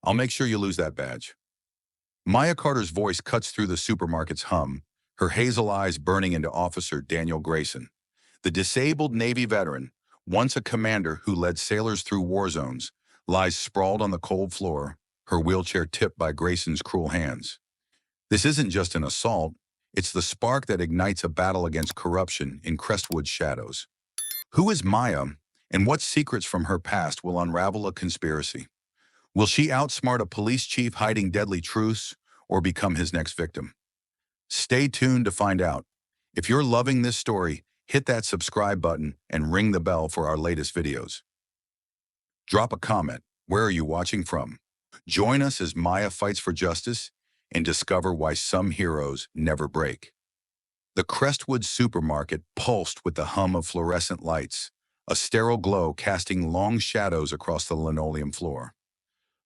I'll make sure you lose that badge. Maya Carter's voice cuts through the supermarket's hum, her hazel eyes burning into Officer Daniel Grayson. The disabled Navy veteran, once a commander who led sailors through war zones, lies sprawled on the cold floor, her wheelchair tipped by Grayson's cruel hands. This isn't just an assault, it's the spark that ignites a battle against corruption in Crestwood's shadows. Who is Maya, and what secrets from her past will unravel a conspiracy? Will she outsmart a police chief hiding deadly truths, or become his next victim? Stay tuned to find out. If you're loving this story, hit that subscribe button and ring the bell for our latest videos. Drop a comment. Where are you watching from? Join us as Maya fights for justice and discover why some heroes never break. The Crestwood supermarket pulsed with the hum of fluorescent lights, a sterile glow casting long shadows across the linoleum floor.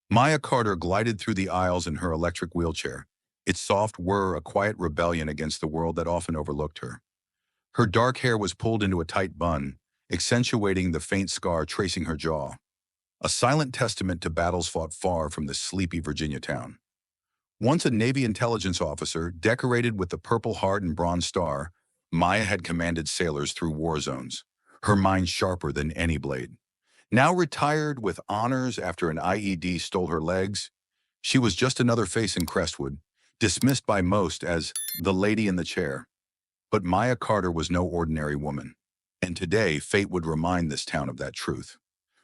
Maya Carter glided through the aisles in her electric wheelchair, its soft whir a quiet rebellion against the world that often overlooked her. Her dark hair was pulled into a tight bun, accentuating the faint scar tracing her jaw, a silent testament to battles fought far from the sleepy Virginia town. Once a Navy intelligence officer decorated with the Purple Heart and Bronze Star, Maya had commanded sailors through war zones, her mind sharper than any blade. Now retired with honors after an IED stole her legs, she was just another face in Crestwood, dismissed by most as the lady in the chair. But Maya Carter was no ordinary woman, and today fate would remind this town of that truth.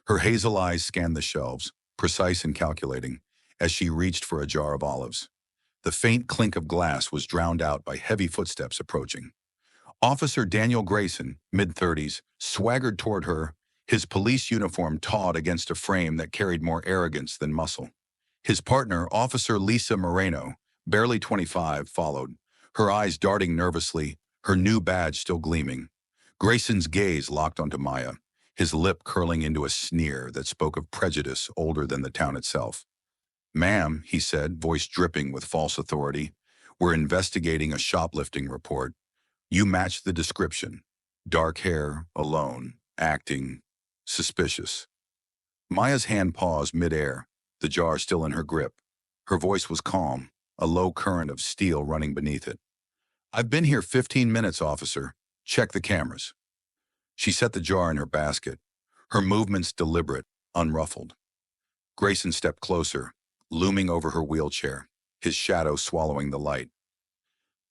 Her hazel eyes scanned the shelves, precise and calculating, as she reached for a jar of olives. The faint clink of glass was drowned out by heavy footsteps approaching. Officer Daniel Grayson, mid-30s, swaggered toward her, his police uniform taut against a frame that carried more arrogance than muscle. His partner, Officer Lisa Moreno, barely 25, followed, her eyes darting nervously, her new badge still gleaming. Grayson's gaze locked onto Maya, his lip curling into a sneer that spoke of prejudice older than the town itself. "Ma'am," he said, voice dripping with false authority, "we're investigating a shoplifting report. You match the description. Dark hair, alone, acting suspicious." Maya's hand paused midair, the jar still in her grip. Her voice was calm, a low current of steel running beneath it. "I've been here 15 minutes, officer. Check the cameras." She set the jar in her basket, her movements deliberate, unruffled. Grayson stepped closer, looming over her wheelchair, his shadow swallowing the light.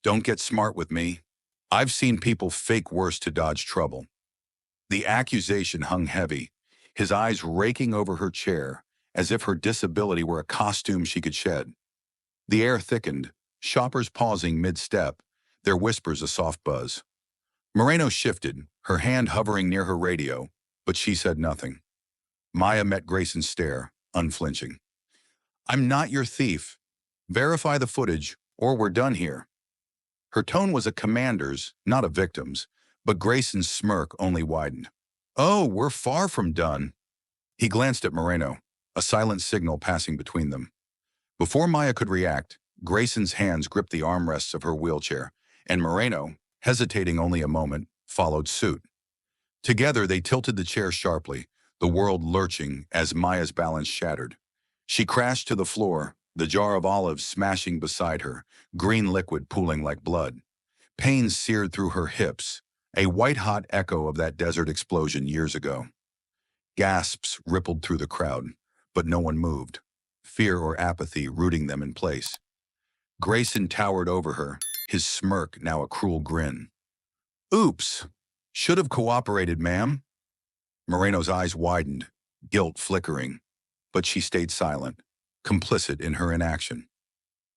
"Don't get smart with me. I've seen people fake worse to dodge trouble." The accusation hung heavy, his eyes raking over her chair, as if her disability were a costume she could shed. The air thickened, shoppers pausing mid-step, their whispers a soft buzz. Moreno shifted, her hand hovering near her radio, but she said nothing. Maya met Grayson's stare, unflinching. "I'm not your thief. Verify the footage, or we're done here." Her tone was a commander's, not a victim's, but Grayson's smirk only widened. "Oh, we're far from done." He glanced at Moreno, a silent signal passing between them. Before Maya could react, Grayson's hands gripped the armrests of her wheelchair, and Moreno, hesitating only a moment, followed suit. Together they tilted the chair sharply, the world lurching as Maya's balance shattered. She crashed to the floor, the jar of olives smashing beside her, green liquid pooling like blood. Pain seared through her hips, a white-hot echo of that desert explosion years ago. Gasps rippled through the crowd, but no one moved, fear or apathy rooting them in place. Grayson towered over her, his smirk now a cruel grin. "Oops, should have cooperated, ma'am." Moreno's eyes widened, guilt flickering, but she stayed silent, complicit in her inaction.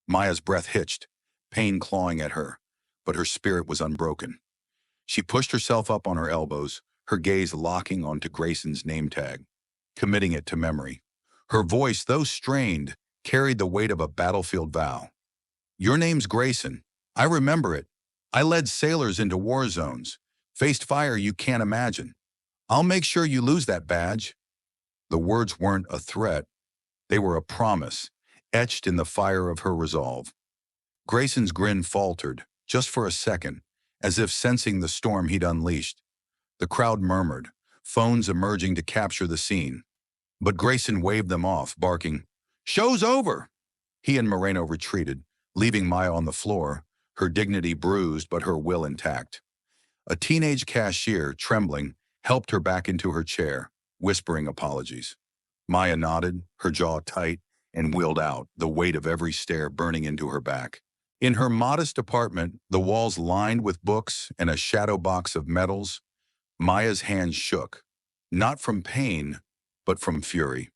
Maya's breath hitched, pain clawing at her, but her spirit was unbroken. She pushed herself up on her elbows, her gaze locking onto Grayson's name tag, committing it to memory. Her voice, though strained, carried the weight of a battlefield vow. "Your name's Grayson. I remember it. I led sailors into war zones, faced fire you can't imagine. I'll make sure you lose that badge." The words weren't a threat. They were a promise, etched in the fire of her resolve. Grayson's grin faltered, just for a second, as if sensing the storm he'd unleashed. The crowd murmured, phones emerging to capture the scene. But Grayson waved them off, barking, Show's over! He and Moreno retreated, leaving Maya on the floor, her dignity bruised but her will intact. A teenage cashier, trembling, helped her back into her chair, whispering apologies. Maya nodded, her jaw tight, and wheeled out, the weight of every stare burning into her back. In her modest apartment, the walls lined with books and a shadow box of medals, Maya's hands shook, not from pain, but from fury.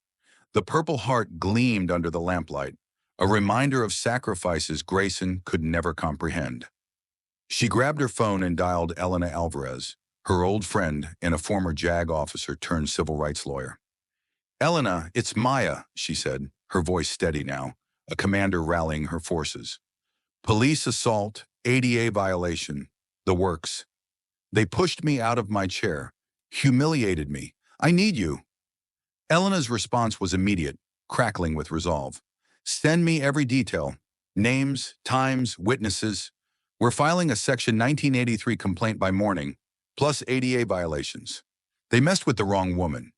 The Purple Heart gleamed under the lamplight, a reminder of sacrifices Grayson could never comprehend. She grabbed her phone and dialed Elena Alvarez, her old friend and a former JAG officer turned civil rights lawyer. "Elena, it's Maya," she said, her voice steady now, a commander rallying her forces. "Police assault, ADA violation, the works. They pushed me out of my chair, humiliated me. I need you." Elena's response was immediate, crackling with resolve. "Send me every detail. Names, times, witnesses. We're filing a Section 1983 complaint by morning, plus ADA violations." They messed with the wrong woman.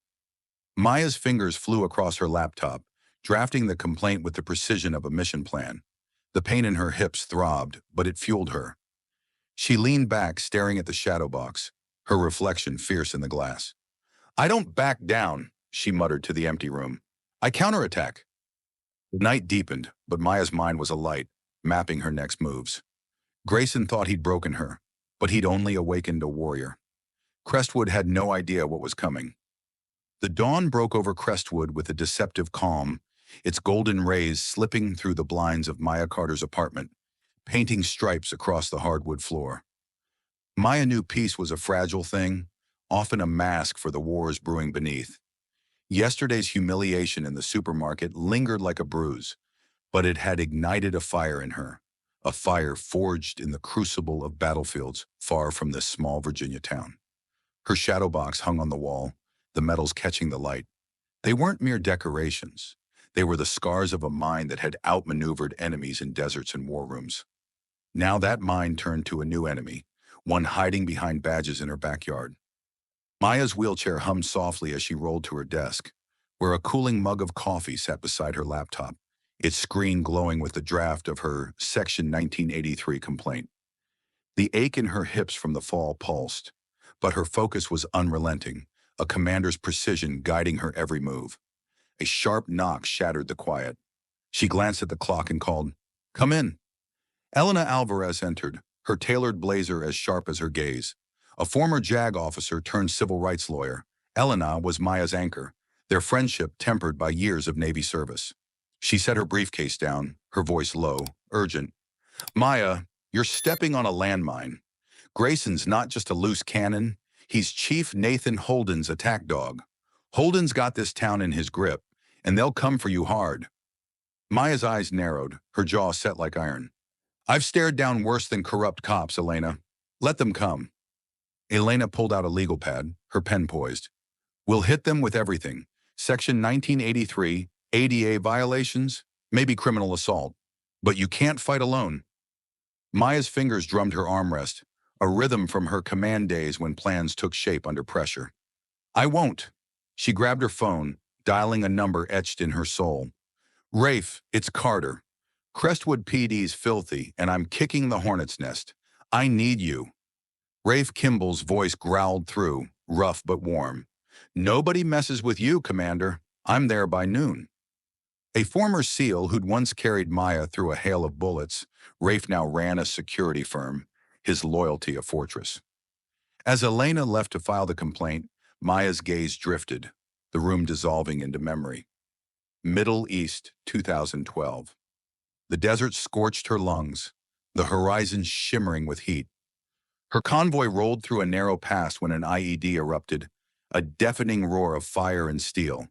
Maya's fingers flew across her laptop, drafting the complaint with the precision of a mission plan. The pain in her hips throbbed, but it fueled her. She leaned back, staring at the shadow box, her reflection fierce in the glass. "I don't back down," she muttered to the empty room. "I counterattack." The night deepened, but Maya's mind was alight, mapping her next moves. Grayson thought he'd broken her, but he'd only awakened a warrior. Crestwood had no idea what was coming. The dawn broke over Crestwood with a deceptive calm, its golden rays slipping through the blinds of Maya Carter's apartment, painting stripes across the hardwood floor. Maya knew peace was a fragile thing, often a mask for the wars brewing beneath. Yesterday's humiliation in the supermarket lingered like a bruise, but it had ignited a fire in her, a fire forged in the crucible of battlefields far from this small Virginia town. Her shadow box hung on the wall, the metals catching the light. They weren't mere decorations. They were the scars of a mind that had outmaneuvered enemies in deserts and war rooms. Now that mind turned to a new enemy, one hiding behind badges in her backyard. Maya's wheelchair hummed softly as she rolled to her desk, where a cooling mug of coffee sat beside her laptop, its screen glowing with the draft of her Section 1983 complaint. The ache in her hips from the fall pulsed, but her focus was unrelenting, a commander's precision guiding her every move. A sharp knock shattered the quiet. She glanced at the clock and called, "Come in." Elena Alvarez entered, her tailored blazer as sharp as her gaze. A former JAG officer turned civil rights lawyer, Elena was Maya's anchor, their friendship tempered by years of Navy service. She set her briefcase down, her voice low, urgent. "Maya, you're stepping on a landmine. Grayson's not just a loose cannon, he's Chief Nathan Holden's attack dog. Holden's got this town in his grip, and they'll come for you hard." Maya's eyes narrowed, her jaw set like iron. "I've stared down worse than corrupt cops, Elena. Let them come." Elena pulled out a legal pad, her pen poised. "We'll hit them with everything. Section 1983, ADA violations, maybe criminal assault. But you can't fight alone." Maya's fingers drummed her armrest, a rhythm from her command days when plans took shape under pressure. "I won't." She grabbed her phone, dialing a number etched in her soul. "Rafe, it's Carter. Crestwood PD's filthy, and I'm kicking the hornet's nest. I need you." Rafe Kimball's voice growled through, rough but warm. "Nobody messes with you, Commander. I'm there by noon." A former SEAL who'd once carried Maya through a hail of bullets, Rafe now ran a security firm, his loyalty a fortress. As Elena left to file the complaint, Maya's gaze drifted, the room dissolving into memory. Middle East, 2012. The desert scorched her lungs, the horizon shimmering with heat. Her convoy rolled through a narrow pass when an IED erupted, a deafening roar of fire and steel.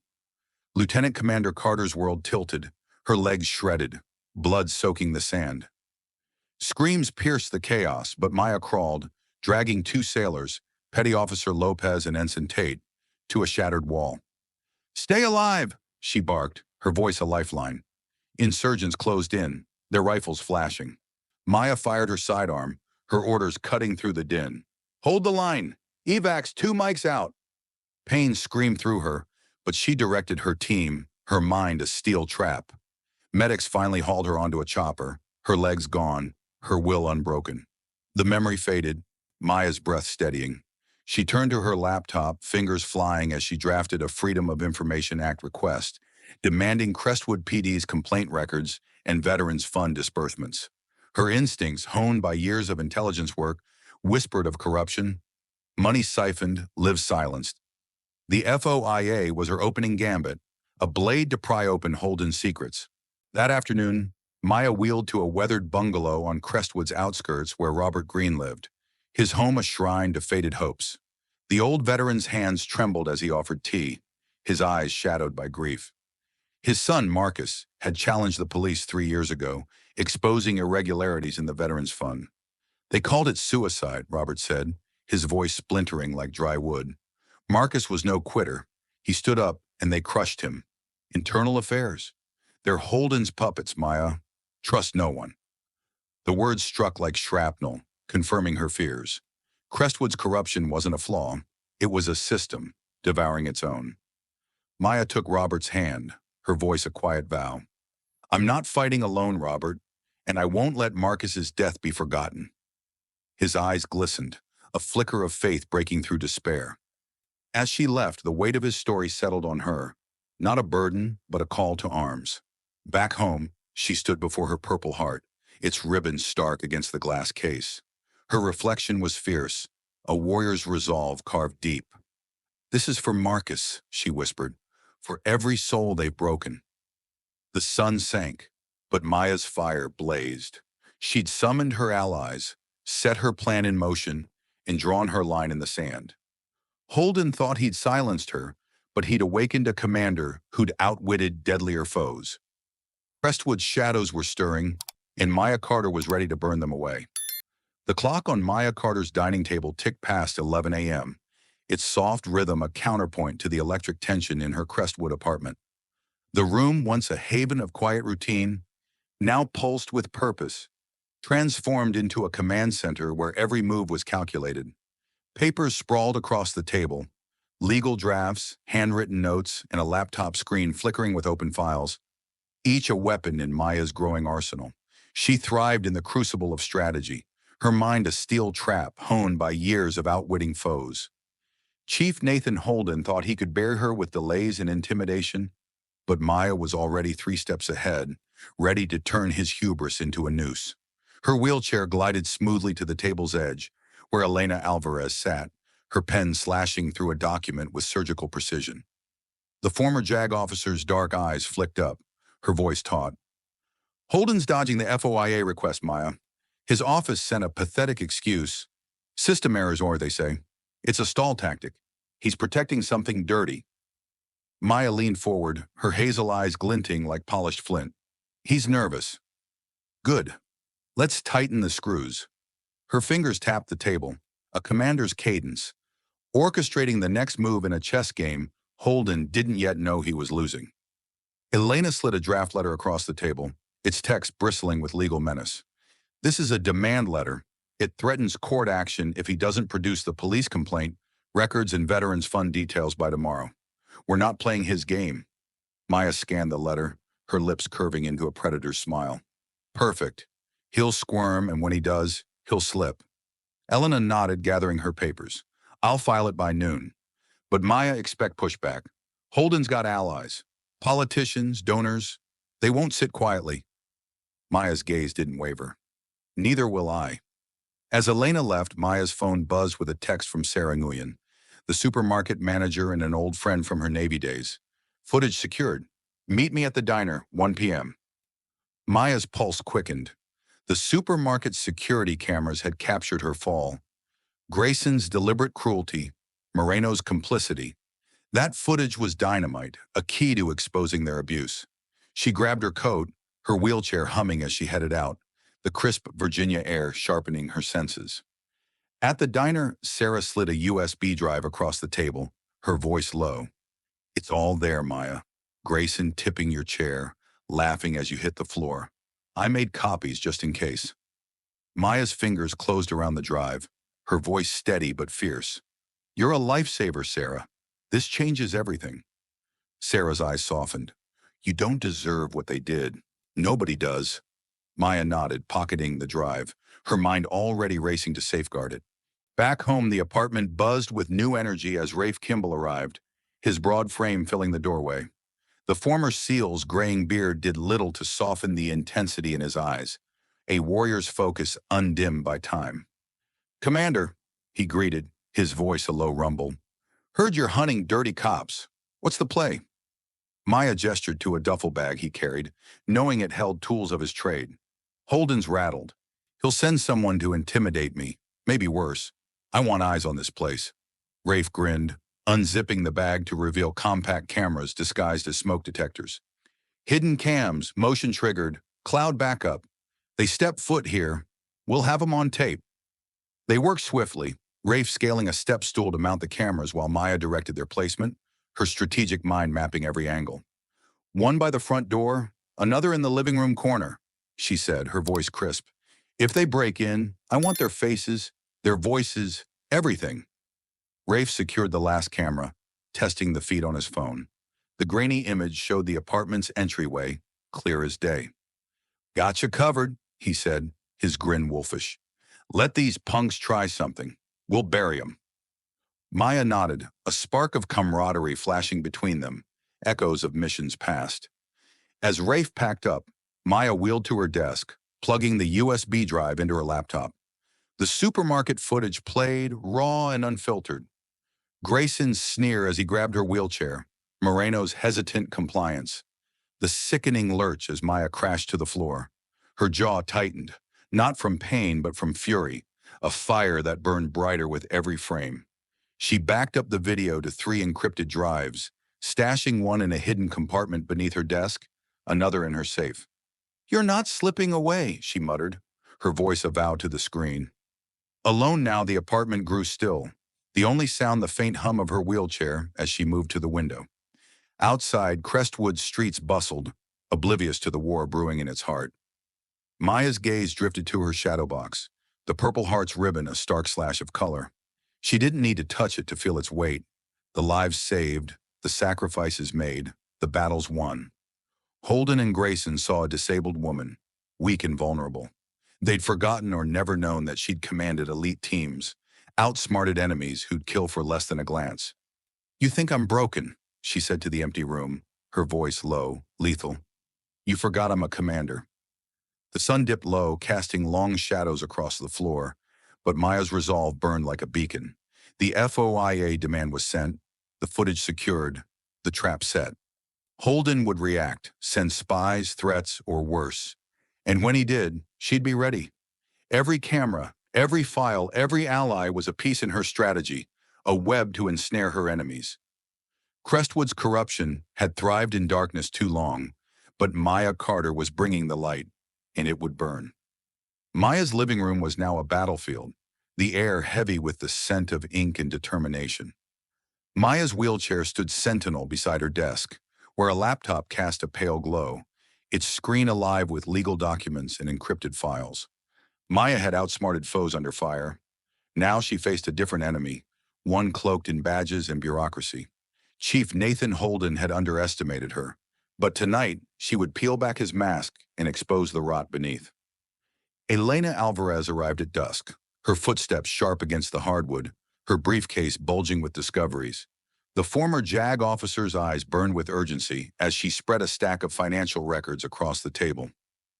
Lieutenant Commander Carter's world tilted, her legs shredded, blood soaking the sand. Screams pierced the chaos, but Maya crawled, dragging two sailors, Petty Officer Lopez and Ensign Tate, to a shattered wall. "Stay alive!" she barked, her voice a lifeline. Insurgents closed in, their rifles flashing. Maya fired her sidearm, her orders cutting through the din. "Hold the line! Evacs 2 mics out!" Pain screamed through her, but she directed her team, her mind a steel trap. Medics finally hauled her onto a chopper, her legs gone, her will unbroken. The memory faded, Maya's breath steadying. She turned to her laptop, fingers flying as she drafted a Freedom of Information Act request, demanding Crestwood PD's complaint records and Veterans Fund disbursements. Her instincts, honed by years of intelligence work, whispered of corruption, money siphoned, lives silenced. The FOIA was her opening gambit, a blade to pry open Holden's secrets. That afternoon, Maya wheeled to a weathered bungalow on Crestwood's outskirts where Robert Greene lived, his home a shrine to faded hopes. The old veteran's hands trembled as he offered tea, his eyes shadowed by grief. His son, Marcus, had challenged the police 3 years ago, exposing irregularities in the Veterans Fund. They called it suicide, Robert said, his voice splintering like dry wood. Marcus was no quitter. He stood up, and they crushed him. Internal affairs. They're Holden's puppets, Maya. Trust no one. The words struck like shrapnel, confirming her fears. Crestwood's corruption wasn't a flaw. It was a system, devouring its own. Maya took Robert's hand, her voice a quiet vow. I'm not fighting alone, Robert, and I won't let Marcus's death be forgotten. His eyes glistened, a flicker of faith breaking through despair. As she left, the weight of his story settled on her, not a burden, but a call to arms. Back home, she stood before her Purple Heart, its ribbons stark against the glass case. Her reflection was fierce, a warrior's resolve carved deep. This is for Marcus, she whispered, for every soul they've broken. The sun sank, but Maya's fire blazed. She'd summoned her allies, set her plan in motion, and drawn her line in the sand. Holden thought he'd silenced her, but he'd awakened a commander who'd outwitted deadlier foes. Crestwood's shadows were stirring, and Maya Carter was ready to burn them away. The clock on Maya Carter's dining table ticked past 11 a.m., its soft rhythm a counterpoint to the electric tension in her Crestwood apartment. The room, once a haven of quiet routine, now pulsed with purpose, transformed into a command center where every move was calculated. Papers sprawled across the table, legal drafts, handwritten notes, and a laptop screen flickering with open files, each a weapon in Maya's growing arsenal. She thrived in the crucible of strategy, her mind a steel trap honed by years of outwitting foes. Chief Nathan Holden thought he could bear her with delays and intimidation, but Maya was already 3 steps ahead, ready to turn his hubris into a noose. Her wheelchair glided smoothly to the table's edge, where Elena Alvarez sat, her pen slashing through a document with surgical precision. The former JAG officer's dark eyes flicked up, her voice taut. Holden's dodging the FOIA request, Maya. His office sent a pathetic excuse. System errors, or they say. It's a stall tactic. He's protecting something dirty. Maya leaned forward, her hazel eyes glinting like polished flint. He's nervous. Good. Let's tighten the screws. Her fingers tapped the table, a commander's cadence. Orchestrating the next move in a chess game, Holden didn't yet know he was losing. Elena slid a draft letter across the table, its text bristling with legal menace. This is a demand letter. It threatens court action if he doesn't produce the police complaint, records, and Veterans Fund details by tomorrow. We're not playing his game. Maya scanned the letter, her lips curving into a predator's smile. Perfect. He'll squirm, and when he does, he'll slip. Elena nodded, gathering her papers. I'll file it by noon. But Maya, expect pushback. Holden's got allies. Politicians, donors. They won't sit quietly. Maya's gaze didn't waver. Neither will I. As Elena left, Maya's phone buzzed with a text from Sarah Nguyen, the supermarket manager and an old friend from her Navy days. Footage secured. Meet me at the diner, 1 p.m. Maya's pulse quickened. The supermarket security cameras had captured her fall. Grayson's deliberate cruelty, Moreno's complicity. That footage was dynamite, a key to exposing their abuse. She grabbed her coat, her wheelchair humming as she headed out, the crisp Virginia air sharpening her senses. At the diner, Sarah slid a USB drive across the table, her voice low. It's all there, Maya. Grayson tipping your chair, laughing as you hit the floor. I made copies just in case. Maya's fingers closed around the drive, her voice steady but fierce. You're a lifesaver, Sarah. This changes everything. Sarah's eyes softened. You don't deserve what they did. Nobody does. Maya nodded, pocketing the drive, her mind already racing to safeguard it. Back home, the apartment buzzed with new energy as Rafe Kimball arrived, his broad frame filling the doorway. The former SEAL's graying beard did little to soften the intensity in his eyes, a warrior's focus undimmed by time. "Commander," he greeted, his voice a low rumble. "Heard you're hunting dirty cops. What's the play?" Maya gestured to a duffel bag he carried, knowing it held tools of his trade. Holden's rattled. "He'll send someone to intimidate me, maybe worse. I want eyes on this place." Rafe grinned, unzipping the bag to reveal compact cameras disguised as smoke detectors. "Hidden cams, motion-triggered, cloud backup. They step foot here. We'll have 'em on tape." They worked swiftly, Rafe scaling a step stool to mount the cameras while Maya directed their placement, her strategic mind mapping every angle. "One by the front door, another in the living room corner," she said, her voice crisp. "If they break in, I want their faces, their voices, everything." Rafe secured the last camera, testing the feed on his phone. The grainy image showed the apartment's entryway, clear as day. "Gotcha covered," he said, his grin wolfish. "Let these punks try something. We'll bury 'em." Maya nodded, a spark of camaraderie flashing between them, echoes of missions past. As Rafe packed up, Maya wheeled to her desk, plugging the USB drive into her laptop. The supermarket footage played, raw and unfiltered. Grayson's sneer as he grabbed her wheelchair, Moreno's hesitant compliance, the sickening lurch as Maya crashed to the floor. Her jaw tightened, not from pain but from fury, a fire that burned brighter with every frame. She backed up the video to 3 encrypted drives, stashing one in a hidden compartment beneath her desk, another in her safe. "You're not slipping away," she muttered, her voice a vow to the screen. Alone now, the apartment grew still, the only sound the faint hum of her wheelchair as she moved to the window. Outside, Crestwood's streets bustled, oblivious to the war brewing in its heart. Maya's gaze drifted to her shadow box, the Purple Heart's ribbon a stark slash of color. She didn't need to touch it to feel its weight. The lives saved, the sacrifices made, the battles won. Holden and Grayson saw a disabled woman, weak and vulnerable. They'd forgotten or never known that she'd commanded elite teams, outsmarted enemies who'd kill for less than a glance. "You think I'm broken," she said to the empty room, her voice low, lethal. "You forgot I'm a commander." The sun dipped low, casting long shadows across the floor, but Maya's resolve burned like a beacon. The FOIA demand was sent, the footage secured, the trap set. Holden would react, send spies, threats, or worse. And when he did, she'd be ready. Every camera, every file, every ally was a piece in her strategy, a web to ensnare her enemies. Crestwood's corruption had thrived in darkness too long, but Maya Carter was bringing the light, and it would burn. Maya's living room was now a battlefield, the air heavy with the scent of ink and determination. Maya's wheelchair stood sentinel beside her desk, where a laptop cast a pale glow, its screen alive with legal documents and encrypted files. Maya had outsmarted foes under fire. Now she faced a different enemy, one cloaked in badges and bureaucracy. Chief Nathan Holden had underestimated her, but tonight she would peel back his mask and expose the rot beneath. Elena Alvarez arrived at dusk, her footsteps sharp against the hardwood, her briefcase bulging with discoveries. The former JAG officer's eyes burned with urgency as she spread a stack of financial records across the table.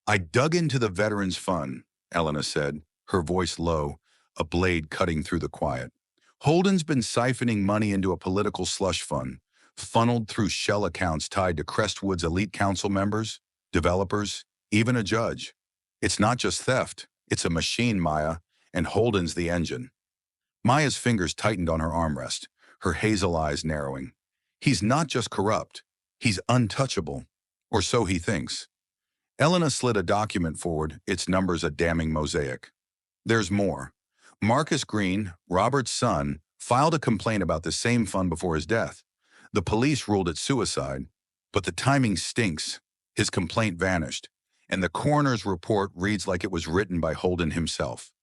"I dug into the Veterans Fund," Elena said, her voice low, a blade cutting through the quiet. "Holden's been siphoning money into a political slush fund, funneled through shell accounts tied to Crestwood's elite council members, developers, even a judge. It's not just theft, it's a machine, Maya, and Holden's the engine." Maya's fingers tightened on her armrest, her hazel eyes narrowing. "He's not just corrupt, he's untouchable, or so he thinks." Elena slid a document forward, its numbers a damning mosaic. "There's more. Marcus Green, Robert's son, filed a complaint about the same fund before his death. The police ruled it suicide, but the timing stinks. His complaint vanished, and the coroner's report reads like it was written by Holden himself."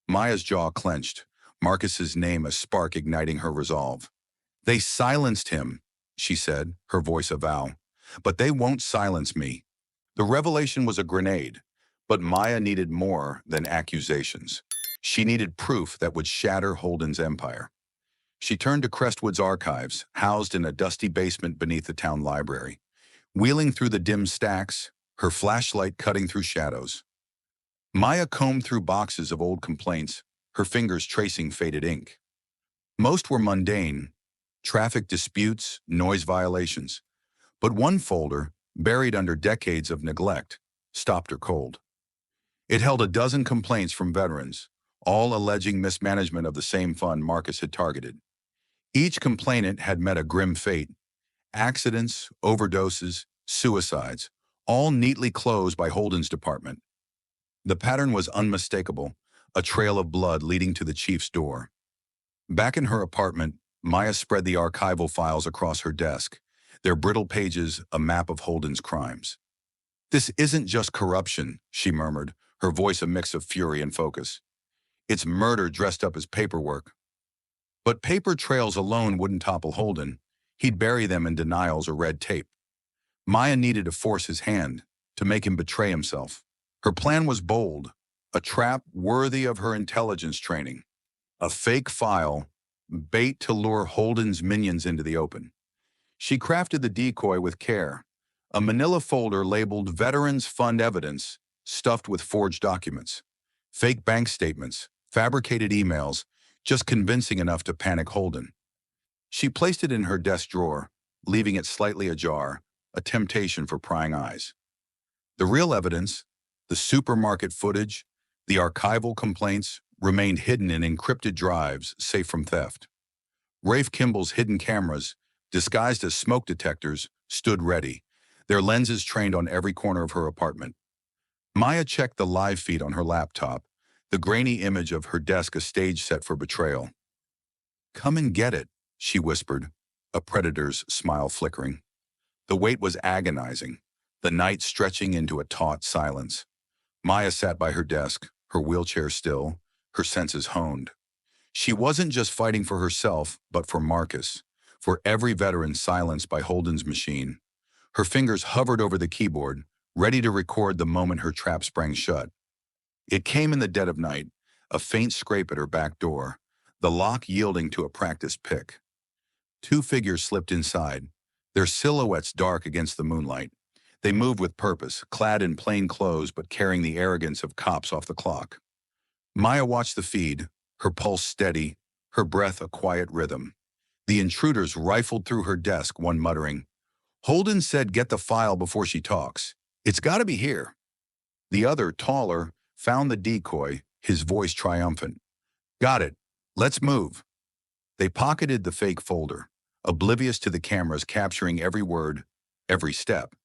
Maya's jaw clenched, Marcus's name a spark igniting her resolve. "They silenced him," she said, her voice a vow. But they won't silence me. The revelation was a grenade, but Maya needed more than accusations. She needed proof that would shatter Holden's empire. She turned to Crestwood's archives, housed in a dusty basement beneath the town library. Wheeling through the dim stacks, her flashlight cutting through shadows. Maya combed through boxes of old complaints, her fingers tracing faded ink. Most were mundane, traffic disputes, noise violations. But one folder, buried under decades of neglect, stopped her cold. It held a dozen complaints from veterans, all alleging mismanagement of the same fund Marcus had targeted. Each complainant had met a grim fate: accidents, overdoses, suicides, all neatly closed by Holden's department. The pattern was unmistakable, a trail of blood leading to the chief's door. Back in her apartment, Maya spread the archival files across her desk, their brittle pages a map of Holden's crimes. "This isn't just corruption," she murmured, her voice a mix of fury and focus. "It's murder dressed up as paperwork." But paper trails alone wouldn't topple Holden. He'd bury them in denials or red tape. Maya needed to force his hand, to make him betray himself. Her plan was bold, a trap worthy of her intelligence training. A fake file, bait to lure Holden's minions into the open. She crafted the decoy with care, a manila folder labeled Veterans Fund Evidence, stuffed with forged documents, fake bank statements, fabricated emails, just convincing enough to panic Holden. She placed it in her desk drawer, leaving it slightly ajar, a temptation for prying eyes. The real evidence, the supermarket footage, the archival complaints, remained hidden in encrypted drives, safe from theft. Rafe Kimball's hidden cameras, disguised as smoke detectors, stood ready, their lenses trained on every corner of her apartment. Maya checked the live feed on her laptop, the grainy image of her desk a stage set for betrayal. "Come and get it," she whispered, a predator's smile flickering. The wait was agonizing, the night stretching into a taut silence. Maya sat by her desk, her wheelchair still, her senses honed. She wasn't just fighting for herself, but for Marcus, for every veteran silenced by Holden's machine. Her fingers hovered over the keyboard, ready to record the moment her trap sprang shut. It came in the dead of night, a faint scrape at her back door, the lock yielding to a practiced pick. Two figures slipped inside, their silhouettes dark against the moonlight. They moved with purpose, clad in plain clothes but carrying the arrogance of cops off the clock. Maya watched the feed, her pulse steady, her breath a quiet rhythm. The intruders rifled through her desk, one muttering, "Holden said get the file before she talks. It's got to be here." The other, taller, found the decoy, his voice triumphant. "Got it. Let's move." They pocketed the fake folder, oblivious to the cameras capturing every word, every step.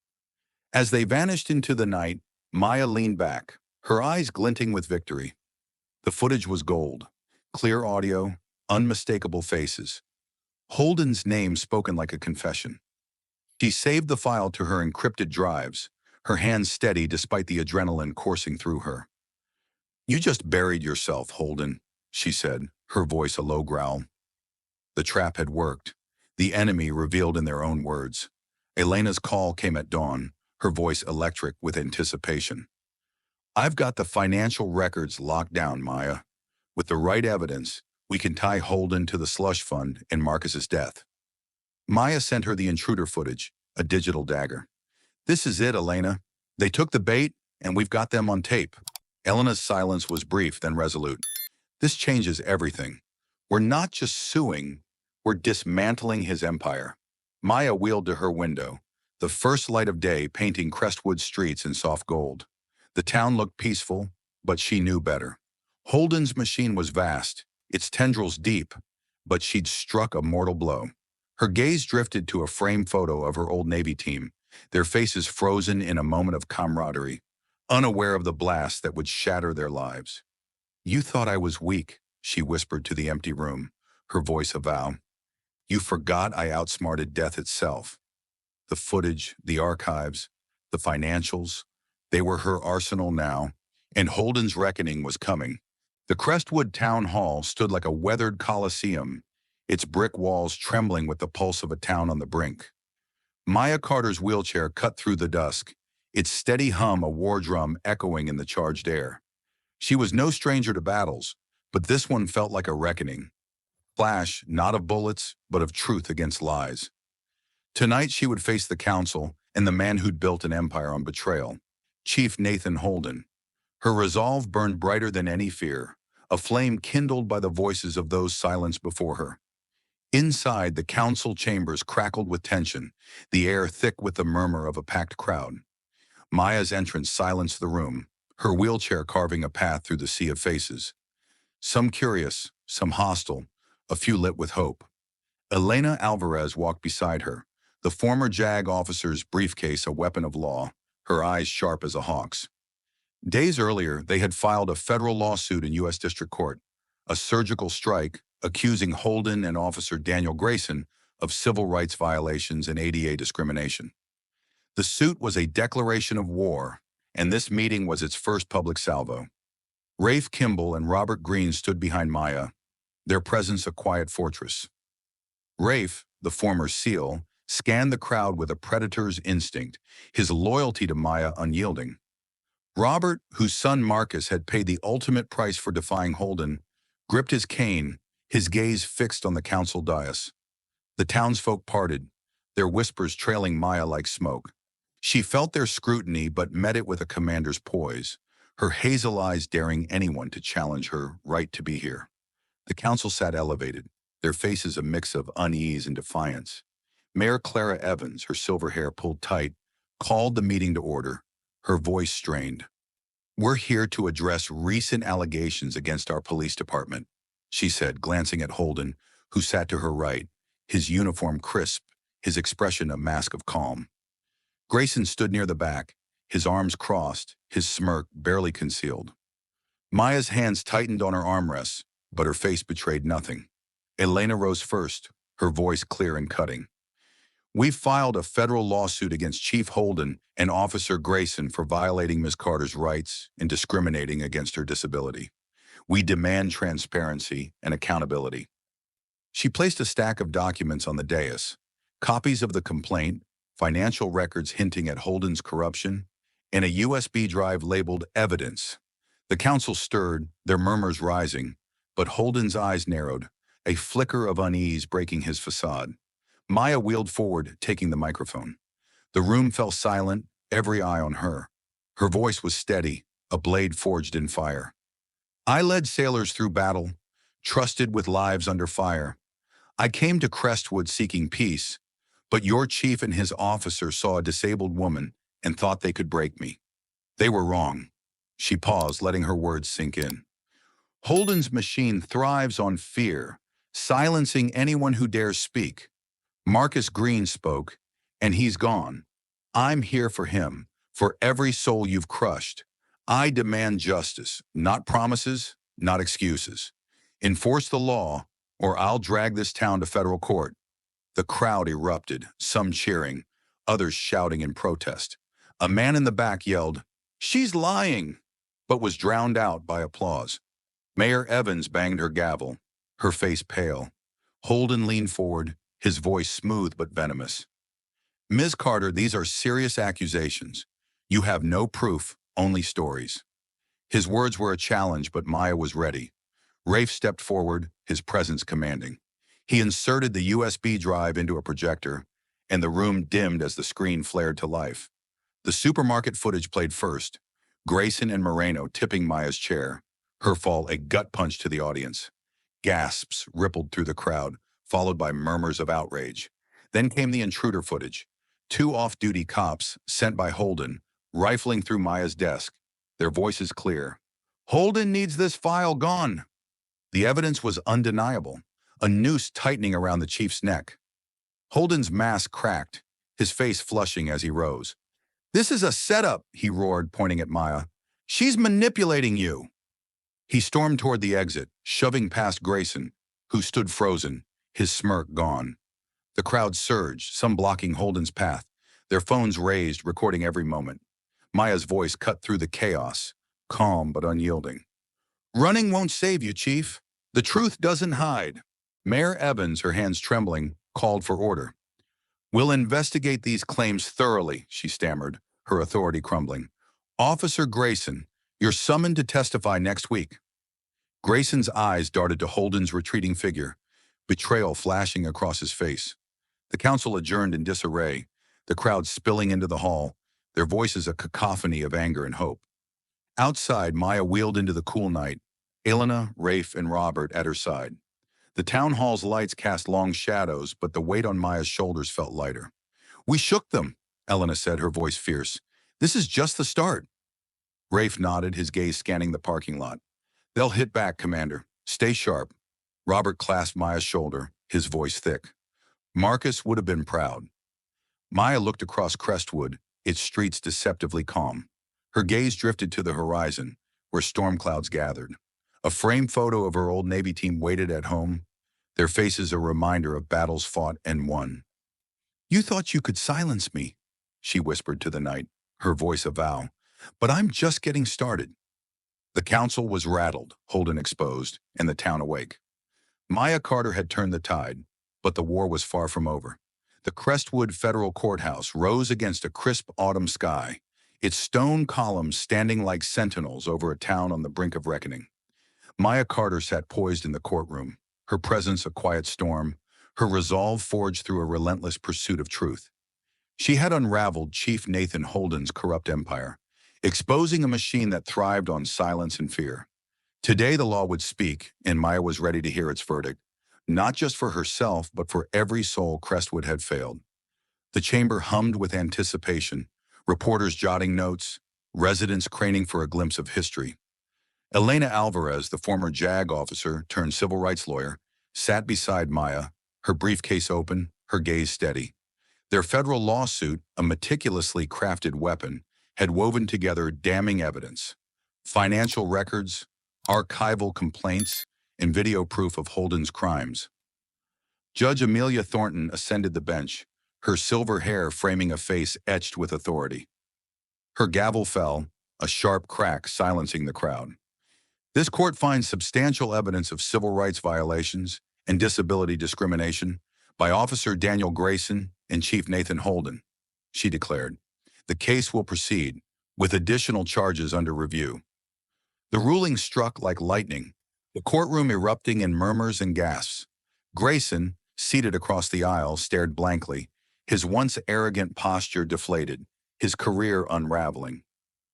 As they vanished into the night, Maya leaned back, her eyes glinting with victory. The footage was gold, clear audio, unmistakable faces. Holden's name spoken like a confession. She saved the file to her encrypted drives, her hands steady despite the adrenaline coursing through her. "You just buried yourself, Holden," she said, her voice a low growl. The trap had worked, the enemy revealed in their own words. Elena's call came at dawn, her voice electric with anticipation. "I've got the financial records locked down, Maya. With the right evidence, we can tie Holden to the slush fund and Marcus's death." Maya sent her the intruder footage, a digital dagger. "This is it, Elena. They took the bait, and we've got them on tape." Elena's silence was brief, then resolute. "This changes everything. We're not just suing, we're dismantling his empire." Maya wheeled to her window, the first light of day painting Crestwood streets in soft gold. The town looked peaceful, but she knew better. Holden's machine was vast, its tendrils deep, but she'd struck a mortal blow. Her gaze drifted to a framed photo of her old Navy team, their faces frozen in a moment of camaraderie, unaware of the blast that would shatter their lives. "You thought I was weak," she whispered to the empty room, her voice a vow. "You forgot I outsmarted death itself." The footage, the archives, the financials, they were her arsenal now, and Holden's reckoning was coming. The Crestwood Town Hall stood like a weathered coliseum, its brick walls trembling with the pulse of a town on the brink. Maya Carter's wheelchair cut through the dusk, its steady hum a war drum echoing in the charged air. She was no stranger to battles, but this one felt like a reckoning. Flash, not of bullets, but of truth against lies. Tonight she would face the council and the man who'd built an empire on betrayal, Chief Nathan Holden. Her resolve burned brighter than any fear, a flame kindled by the voices of those silenced before her. Inside, the council chambers crackled with tension, the air thick with the murmur of a packed crowd. Maya's entrance silenced the room, her wheelchair carving a path through the sea of faces. Some curious, some hostile, a few lit with hope. Elena Alvarez walked beside her, the former JAG officer's briefcase a weapon of law, her eyes sharp as a hawk's. Days earlier, they had filed a federal lawsuit in U.S. District Court, a surgical strike accusing Holden and Officer Daniel Grayson of civil rights violations and ADA discrimination. The suit was a declaration of war, and this meeting was its first public salvo. Rafe Kimball and Robert Green stood behind Maya, their presence a quiet fortress. Rafe, the former SEAL, scanned the crowd with a predator's instinct, his loyalty to Maya unyielding. Robert, whose son Marcus had paid the ultimate price for defying Holden, gripped his cane, his gaze fixed on the council dais. The townsfolk parted, their whispers trailing Maya like smoke. She felt their scrutiny but met it with a commander's poise, her hazel eyes daring anyone to challenge her right to be here. The council sat elevated, their faces a mix of unease and defiance. Mayor Clara Evans, her silver hair pulled tight, called the meeting to order, her voice strained. "We're here to address recent allegations against our police department," she said, glancing at Holden, who sat to her right, his uniform crisp, his expression a mask of calm. Grayson stood near the back, his arms crossed, his smirk barely concealed. Maya's hands tightened on her armrests, but her face betrayed nothing. Elena rose first, her voice clear and cutting. "We've filed a federal lawsuit against Chief Holden and Officer Grayson for violating Ms. Carter's rights and discriminating against her disability. We demand transparency and accountability." She placed a stack of documents on the dais, copies of the complaint, financial records hinting at Holden's corruption, and a USB drive labeled evidence. The council stirred, their murmurs rising, but Holden's eyes narrowed, a flicker of unease breaking his facade. Maya wheeled forward, taking the microphone. The room fell silent, every eye on her. Her voice was steady, a blade forged in fire. "I led sailors through battle, trusted with lives under fire. I came to Crestwood seeking peace, but your chief and his officers saw a disabled woman and thought they could break me. They were wrong." She paused, letting her words sink in. "Holden's machine thrives on fear, silencing anyone who dares speak. Marcus Green spoke, and he's gone. I'm here for him, for every soul you've crushed. I demand justice, not promises, not excuses. Enforce the law, or I'll drag this town to federal court." The crowd erupted, some cheering, others shouting in protest. A man in the back yelled, "She's lying," but was drowned out by applause. Mayor Evans banged her gavel, her face pale. Holden leaned forward, his voice smooth but venomous. "Ms. Carter, these are serious accusations. You have no proof, only stories." His words were a challenge, but Maya was ready. Rafe stepped forward, his presence commanding. He inserted the USB drive into a projector, and the room dimmed as the screen flared to life. The supermarket footage played first, Grayson and Moreno tipping Maya's chair, her fall a gut punch to the audience. Gasps rippled through the crowd, followed by murmurs of outrage. Then came the intruder footage. Two off-duty cops, sent by Holden, rifling through Maya's desk, their voices clear. "Holden needs this file gone." The evidence was undeniable, a noose tightening around the chief's neck. Holden's mask cracked, his face flushing as he rose. "This is a setup," he roared, pointing at Maya. "She's manipulating you." He stormed toward the exit, shoving past Grayson, who stood frozen, his smirk gone. The crowd surged, some blocking Holden's path, their phones raised, recording every moment. Maya's voice cut through the chaos, calm but unyielding. "Running won't save you, Chief. The truth doesn't hide." Mayor Evans, her hands trembling, called for order. We'll investigate these claims thoroughly, she stammered, her authority crumbling. Officer Grayson, you're summoned to testify next week. Grayson's eyes darted to Holden's retreating figure, betrayal flashing across his face. The council adjourned in disarray, the crowd spilling into the hall, their voices a cacophony of anger and hope. Outside, Maya wheeled into the cool night, Elena, Rafe, and Robert at her side. The town hall's lights cast long shadows, but the weight on Maya's shoulders felt lighter. We shook them, Elena said, her voice fierce. This is just the start. Rafe nodded, his gaze scanning the parking lot. They'll hit back, Commander. Stay sharp. Robert clasped Maya's shoulder, his voice thick. Marcus would have been proud. Maya looked across Crestwood, its streets deceptively calm. Her gaze drifted to the horizon, where storm clouds gathered. A framed photo of her old Navy team waited at home, their faces a reminder of battles fought and won. You thought you could silence me, she whispered to the night, her voice a vow. But I'm just getting started. The council was rattled, Holden exposed, and the town awake. Maya Carter had turned the tide, but the war was far from over. The Crestwood Federal Courthouse rose against a crisp autumn sky, its stone columns standing like sentinels over a town on the brink of reckoning. Maya Carter sat poised in the courtroom, her presence a quiet storm, her resolve forged through a relentless pursuit of truth. She had unraveled Chief Nathan Holden's corrupt empire, exposing a machine that thrived on silence and fear. Today the law would speak, and Maya was ready to hear its verdict, not just for herself, but for every soul Crestwood had failed. The chamber hummed with anticipation, reporters jotting notes, residents craning for a glimpse of history. Elena Alvarez, the former JAG officer turned civil rights lawyer, sat beside Maya, her briefcase open, her gaze steady. Their federal lawsuit, a meticulously crafted weapon, had woven together damning evidence. Financial records, archival complaints, and video proof of Holden's crimes. Judge Amelia Thornton ascended the bench, her silver hair framing a face etched with authority. Her gavel fell, a sharp crack silencing the crowd. This court finds substantial evidence of civil rights violations and disability discrimination by Officer Daniel Grayson and Chief Nathan Holden, she declared. The case will proceed, with additional charges under review. The ruling struck like lightning, the courtroom erupting in murmurs and gasps. Grayson, seated across the aisle, stared blankly, his once arrogant posture deflated, his career unraveling.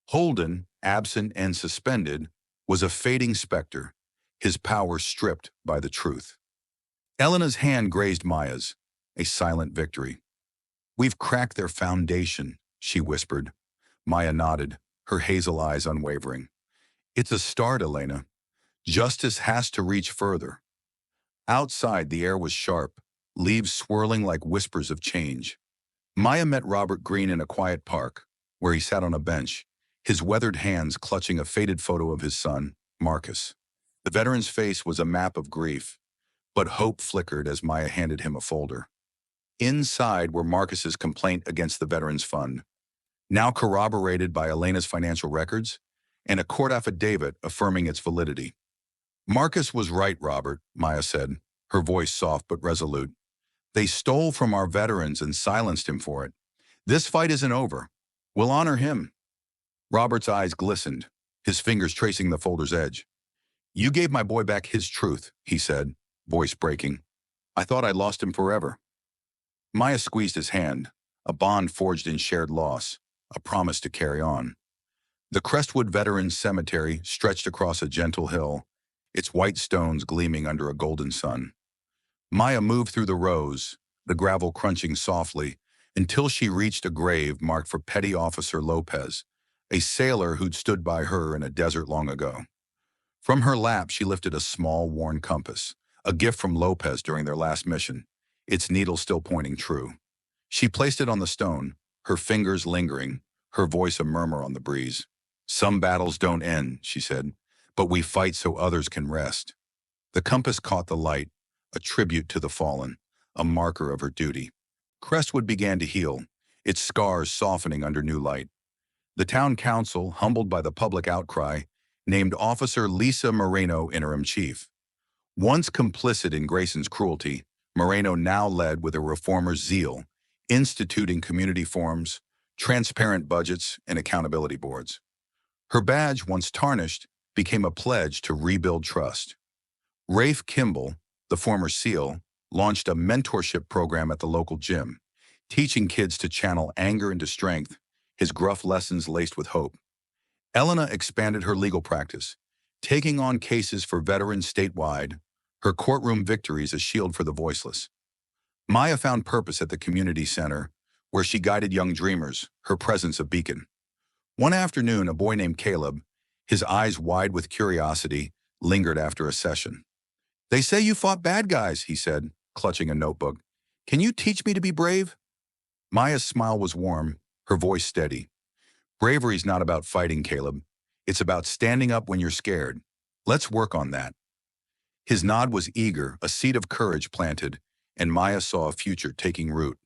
Holden, absent and suspended, was a fading specter, his power stripped by the truth. Elena's hand grazed Maya's, a silent victory. We've cracked their foundation, she whispered. Maya nodded, her hazel eyes unwavering. It's a start, Elena. Justice has to reach further. Outside, the air was sharp, leaves swirling like whispers of change. Maya met Robert Greene in a quiet park, where he sat on a bench, his weathered hands clutching a faded photo of his son, Marcus. The veteran's face was a map of grief, but hope flickered as Maya handed him a folder. Inside were Marcus's complaint against the Veterans Fund, now corroborated by Elena's financial records, and a court affidavit affirming its validity. Marcus was right, Robert, Maya said, her voice soft but resolute. They stole from our veterans and silenced him for it. This fight isn't over. We'll honor him. Robert's eyes glistened, his fingers tracing the folder's edge. You gave my boy back his truth, he said, voice breaking. I thought I'd lost him forever. Maya squeezed his hand, a bond forged in shared loss, a promise to carry on. The Crestwood Veterans Cemetery stretched across a gentle hill, its white stones gleaming under a golden sun. Maya moved through the rows, the gravel crunching softly, until she reached a grave marked for Petty Officer Lopez, a sailor who'd stood by her in a desert long ago. From her lap, she lifted a small, worn compass, a gift from Lopez during their last mission, its needle still pointing true. She placed it on the stone, her fingers lingering, her voice a murmur on the breeze. Some battles don't end, she said, but we fight so others can rest. The compass caught the light, a tribute to the fallen, a marker of her duty. Crestwood began to heal, its scars softening under new light. The town council, humbled by the public outcry, named Officer Lisa Moreno interim chief. Once complicit in Grayson's cruelty, Moreno now led with a reformer's zeal, instituting community forums, transparent budgets, and accountability boards. Her badge, once tarnished, became a pledge to rebuild trust. Rafe Kimball, the former SEAL, launched a mentorship program at the local gym, teaching kids to channel anger into strength, his gruff lessons laced with hope. Elena expanded her legal practice, taking on cases for veterans statewide, her courtroom victories a shield for the voiceless. Maya found purpose at the community center, where she guided young dreamers, her presence a beacon. One afternoon, a boy named Caleb, his eyes wide with curiosity, lingered after a session. "They say you fought bad guys," he said, clutching a notebook. "Can you teach me to be brave?" Maya's smile was warm, her voice steady. "Bravery's not about fighting, Caleb. It's about standing up when you're scared. Let's work on that." His nod was eager, a seed of courage planted, and Maya saw a future taking root.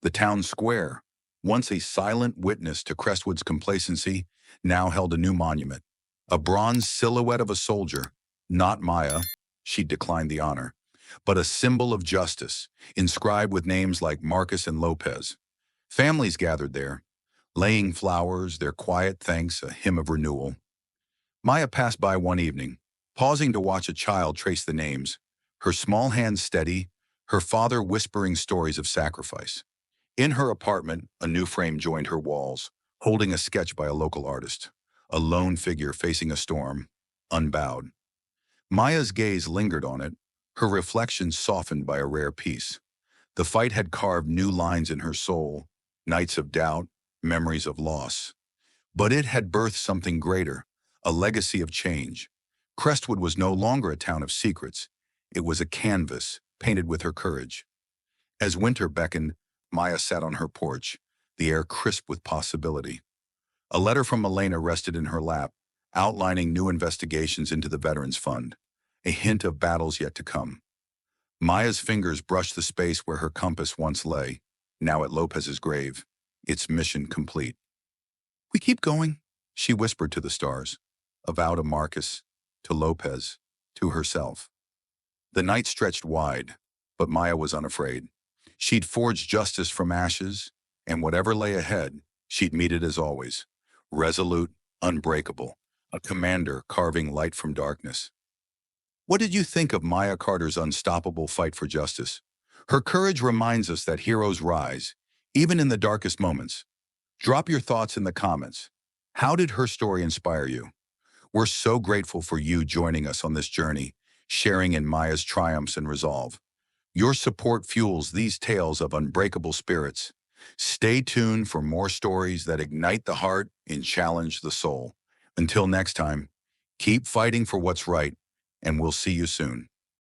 The town square, once a silent witness to Crestwood's complacency, now held a new monument. A bronze silhouette of a soldier, not Maya, she declined the honor, but a symbol of justice, inscribed with names like Marcus and Lopez. Families gathered there, laying flowers, their quiet thanks a hymn of renewal. Maya passed by one evening, pausing to watch a child trace the names, her small hands steady, her father whispering stories of sacrifice. In her apartment, a new frame joined her walls, holding a sketch by a local artist, a lone figure facing a storm, unbowed. Maya's gaze lingered on it, her reflection softened by a rare peace. The fight had carved new lines in her soul, nights of doubt, memories of loss. But it had birthed something greater, a legacy of change. Crestwood was no longer a town of secrets. It was a canvas, painted with her courage. As winter beckoned, Maya sat on her porch, the air crisp with possibility. A letter from Elena rested in her lap, outlining new investigations into the Veterans Fund, a hint of battles yet to come. Maya's fingers brushed the space where her compass once lay, now at Lopez's grave, its mission complete. "We keep going," she whispered to the stars, a vow to Marcus, to Lopez, to herself. The night stretched wide, but Maya was unafraid. She'd forged justice from ashes, and whatever lay ahead, she'd meet it as always, resolute, unbreakable, a commander carving light from darkness. What did you think of Maya Carter's unstoppable fight for justice? Her courage reminds us that heroes rise, even in the darkest moments. Drop your thoughts in the comments. How did her story inspire you? We're so grateful for you joining us on this journey, sharing in Maya's triumphs and resolve. Your support fuels these tales of unbreakable spirits. Stay tuned for more stories that ignite the heart and challenge the soul. Until next time, keep fighting for what's right, and we'll see you soon.